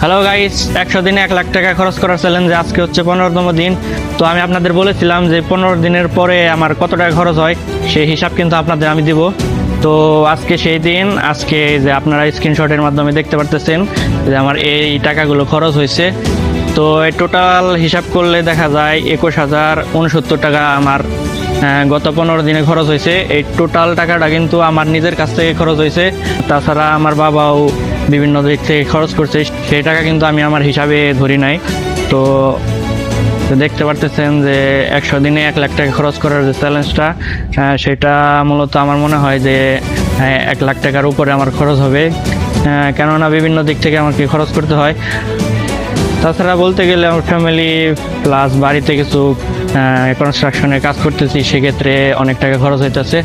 Hello guys, 100 দিনে 1 লাখ টাকা খরচ করার চ্যালেঞ্জে আজকে হচ্ছে 15তম দিন। তো আমি আপনাদের বলেছিলাম যে 15 দিনের পরে আমার কত টাকা খরচ হয় সেই হিসাব কিন্তু আপনাদের আমি দিব। তো আজকে সেই দিন, আজকে যে আপনারা স্ক্রিনশটের মাধ্যমে দেখতে পারতেছেন যে আমার এই টাকাগুলো খরচ হয়েছে। তো এই টোটাল হিসাব করলে দেখা যায় 21,069 টাকা আমার গত 15 দিনে খরচ হয়েছে। এই টোটাল টাকাটা কিন্তু আমার নিজের কাছ থেকে খরচ হয়েছে, তাছাড়া আমার বাবাও বিভিন্ন দিক থেকে খরচ করছে, সেই টাকা কিন্তু আমি আমার হিসাবে ধরি নাই। তো দেখতে পারতেছেন যে 100 দিনে 1 লাখ টাকা খরচ করার যে চ্যালেঞ্জটা, সেটা মূলত আমার মনে হয় যে 1 লাখ টাকার উপরে আমার খরচ হবে, কেননা বিভিন্ন দিক থেকে আমাকে খরচ করতে হয়। তাছাড়া বলতে গেলে আমার ফ্যামিলি প্লাস বাড়িতে কিছু কনস্ট্রাকশনের কাজ করতেছি, সেক্ষেত্রে অনেক টাকা খরচ হইতেছে।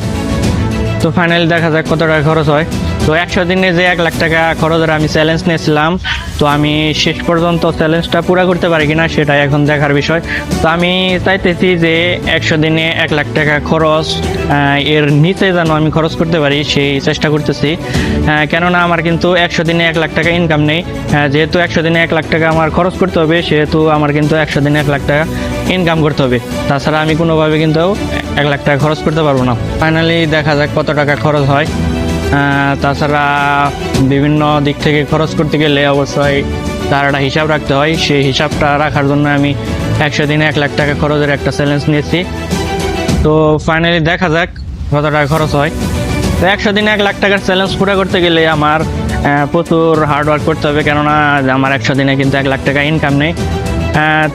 তো ফাইনালি দেখা যাক কত টাকা খরচ হয়। তো 100 দিনে যে 1 লাখ টাকা খরচের আমি চ্যালেঞ্জ নিয়েছিলাম, তো আমি শেষ পর্যন্ত চ্যালেঞ্জটা পুরো করতে পারি কিনা সেটাই এখন দেখার বিষয়। তো আমি চাইতেছি যে 100 দিনে 1 লাখ টাকা খরচ, এর নিচে যেন আমি খরচ করতে পারি সেই চেষ্টা করতেছি, কেননা আমার কিন্তু 100 দিনে 1 লাখ টাকা ইনকাম নেই। যেহেতু 100 দিনে 1 লাখ টাকা আমার খরচ করতে হবে, সেহেতু আমার কিন্তু 100 দিনে 1 লাখ টাকা ইনকাম করতে হবে, তাছাড়া আমি কোনোভাবে কিন্তু 1 লাখ টাকা খরচ করতে পারবো না। ফাইনালি দেখা যাক কত টাকা খরচ হয়। তাছাড়া বিভিন্ন দিক থেকে খরচ করতে গেলে অবশ্যই তার একটা হিসাব রাখতে হয়, সেই হিসাবটা রাখার জন্য আমি 100 দিনে 1 লাখ টাকা খরচের একটা চ্যালেঞ্জ নিয়েছি। তো ফাইনালি দেখা যাক কত টাকা খরচ হয়। তো 100 দিনে 1 লাখ টাকার চ্যালেঞ্জ পুরো করতে গেলে আমার প্রচুর হার্ডওয়ার্ক করতে হবে, কেননা আমার 100 দিনে কিন্তু 1 লাখ টাকা ইনকাম নেই।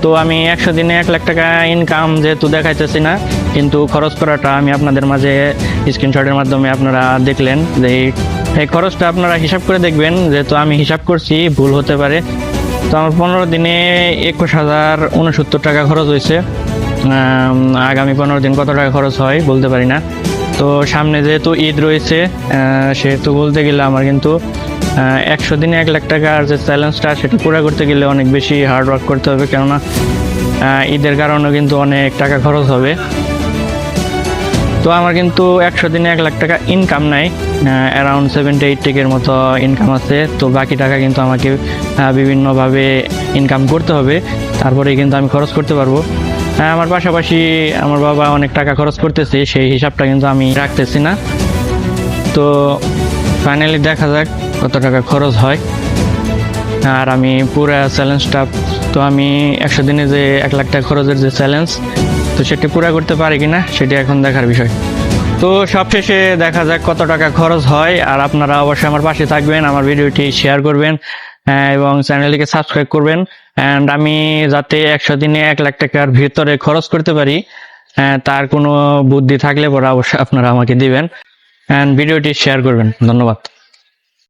তো আমি 100 দিনে 1 লাখ টাকা ইনকাম যেহেতু দেখাইতেছি না, কিন্তু খরচ করাটা আমি আপনাদের মাঝে স্ক্রিনশটের মাধ্যমে আপনারা দেখলেন যে এই খরচটা আপনারা হিসাব করে দেখবেন, যেহেতু আমি হিসাব করছি ভুল হতে পারে। তো আমার 15 দিনে 21,069 টাকা খরচ হয়েছে। আগামী 15 দিন কত টাকা খরচ হয় বলতে পারি না। তো সামনে যেহেতু ঈদ রয়েছে, সেহেতু বলতে গেলে আমার কিন্তু 100 দিনে 1 লাখ টাকার যে চ্যালেঞ্জটা সেটা পুরো করতে গেলে অনেক বেশি হার্ড ওয়ার্ক করতে হবে, কেননা ঈদের কারণে কিন্তু অনেক টাকা খরচ হবে। তো আমার কিন্তু 100 দিনে 1 লাখ টাকা ইনকাম নাই, অ্যারাউন্ড 78 মতো ইনকাম আছে। তো বাকি টাকা কিন্তু আমাকে বিভিন্নভাবে ইনকাম করতে হবে, তারপরেই কিন্তু আমি খরচ করতে পারবো। আমার পাশাপাশি আমার বাবা অনেক টাকা খরচ করতেছে, সেই হিসাবটা কিন্তু আমি রাখতেছি না। তো ফাইনালি দেখা যাক কত টাকা খরচ হয়। আর আমি পুরো চ্যালেঞ্জটা, তো আমি 100 দিনে যে 1 লাখ টাকা খরচের যে চ্যালেঞ্জ, তো সেটি পুরো করতে পারি কিনা সেটি এখন দেখার বিষয়। তো সবশেষে দেখা যাক কত টাকা খরচ হয়। আর আপনারা অবশ্যই আমার পাশে থাকবেন, আমার ভিডিওটি শেয়ার করবেন এবং চ্যানেলটিকে সাবস্ক্রাইব করবেন। অ্যান্ড আমি যাতে 100 দিনে 1 লাখ টাকার ভিতরে খরচ করতে পারি, তার কোনো বুদ্ধি থাকলে পরে অবশ্যই আপনারা আমাকে দিবেন অ্যান্ড ভিডিওটি শেয়ার করবেন। ধন্যবাদ।